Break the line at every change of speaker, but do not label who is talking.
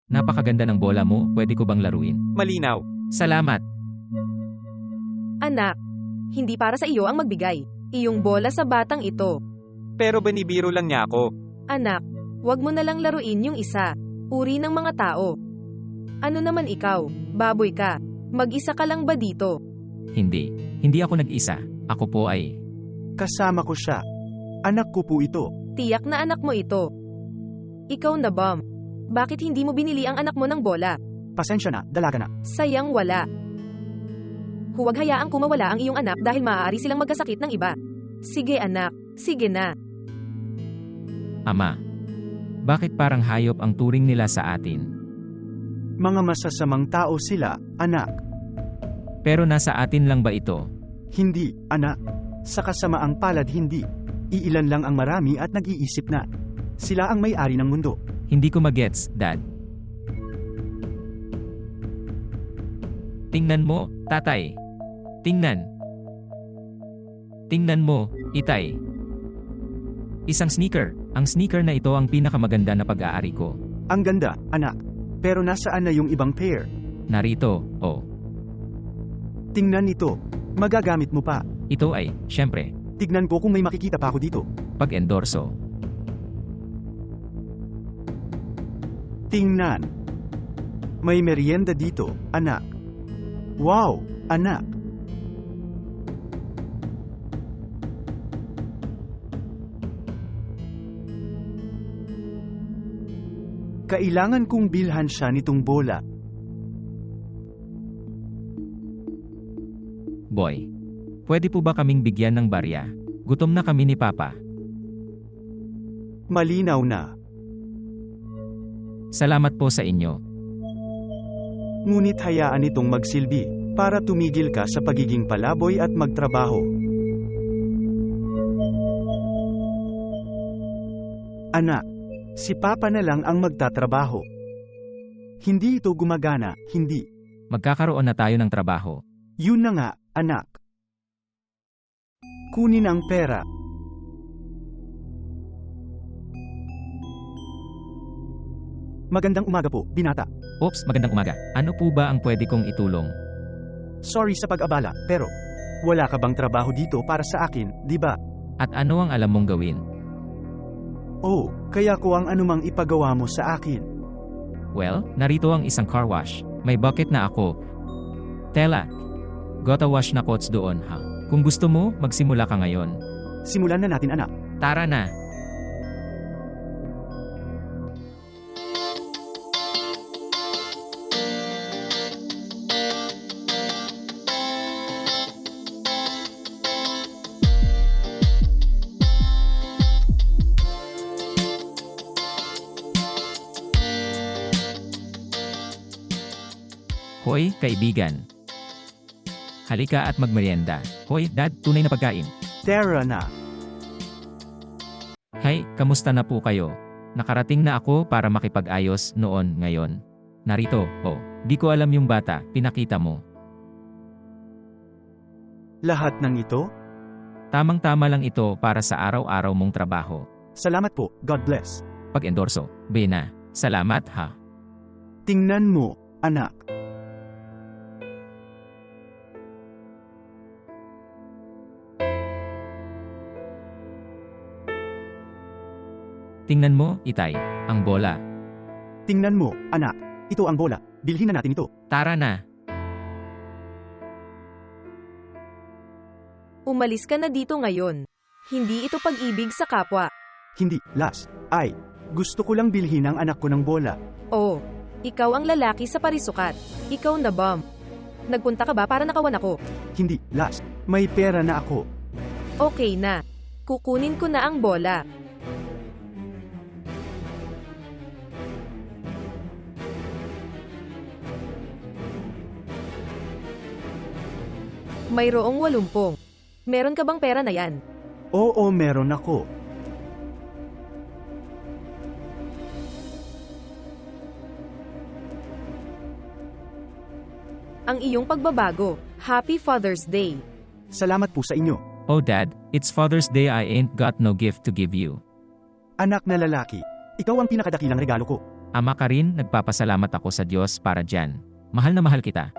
Napakaganda ng bola mo, pwede ko bang laruin?
Malinaw.
Salamat.
Anak, hindi para sa iyo ang magbigay. Iyong bola sa batang ito.
Pero binibiro lang niya ako.
Anak, wag mo na lang laruin yung isa. Uri ng mga tao. Ano naman ikaw? Baboy ka. Mag-isa ka lang ba dito?
Hindi. Hindi ako nag-isa. Ako po ay...
Kasama ko siya. Anak ko po ito.
Tiyak na anak mo ito. Ikaw na bam. Bakit hindi mo binili ang anak mo ng bola?
Pasensya na, dalaga na.
Sayang wala. Huwag hayaang kumawala ang iyong anak dahil maaari silang magkasakit ng iba. Sige anak, sige na.
Ama. Bakit parang hayop ang turing nila sa atin?
Mga masasamang tao sila, anak.
Pero nasa atin lang ba ito?
Hindi, anak. Sa kasamaang palad hindi. Iilan lang ang marami at nag-iisip na. Sila ang may-ari ng mundo.
Hindi ko magets, Dad. Tingnan mo, tatay. Tingnan. Tingnan mo, itay. Isang sneaker. Ang sneaker na ito ang pinakamaganda na pag-aari ko.
Ang ganda, anak. Pero nasaan na yung ibang pair?
Narito, oh.
Tingnan ito. Magagamit mo pa.
Ito ay, syempre,
Tignan ko kung may makikita pa ako dito.
pag-endorso.
Tingnan. May merienda dito, anak. Wow, anak. Kailangan kong bilhan siya nitong bola.
Boy. Pwede po ba kaming bigyan ng barya? Gutom na kami ni Papa.
Malinaw na.
Salamat po sa inyo.
Ngunit hayaan itong magsilbi, para tumigil ka sa pagiging palaboy at magtrabaho. Anak, si Papa na lang ang magtatrabaho. Hindi ito gumagana, hindi.
Magkakaroon na tayo ng trabaho.
Yun na nga, anak. Kunin ang pera. Magandang umaga po, binata.
Oops, magandang umaga. Ano po ba ang pwede kong itulong?
Sorry sa pag-abala, pero wala ka bang trabaho dito para sa akin, di ba?
At ano ang alam mong gawin?
Oh, kaya ko ang anumang ipagawa mo sa akin.
Well, narito ang isang car wash. May bucket na ako. Tela. Gotta wash na kots doon, ha? Kung gusto mo, magsimula ka ngayon.
Simulan na natin, anak.
Tara na. Hoy, kaibigan. Halika at magmerienda. Hoy, Dad, tunay na pagkain.
Tara na.
Hay, kamusta na po kayo? Nakarating na ako para makipag-ayos noon ngayon. Narito, oh, di ko alam yung bata, pinakita mo.
Lahat ng ito?
Tamang-tama lang ito para sa araw-araw mong trabaho.
Salamat po, God bless.
Pag-endorso, Bena, salamat ha.
Tingnan mo, anak.
Tingnan mo, Itay, ang bola.
Tingnan mo, anak. Ito ang bola. Bilhin na natin ito.
Tara na.
Umalis ka na dito ngayon. Hindi ito pag-ibig sa kapwa.
Hindi, Las. Ay, gusto ko lang bilhin ang anak ko ng bola.
Oh, ikaw ang lalaki sa parisukat. Ikaw na bam. Nagpunta ka ba para nakawan ako?
Hindi, Las. May pera na ako.
Okay na. Kukunin ko na ang bola. Mayroong 80. Meron ka bang pera na yan?
Oo, meron ako.
Ang iyong pagbabago. Happy Father's Day.
Salamat po sa inyo.
Oh Dad, it's Father's Day, I ain't got no gift to give you.
Anak na lalaki. Ikaw ang pinakadakilang regalo ko.
Ama ka rin, nagpapasalamat ako sa Diyos para dyan. Mahal na mahal kita.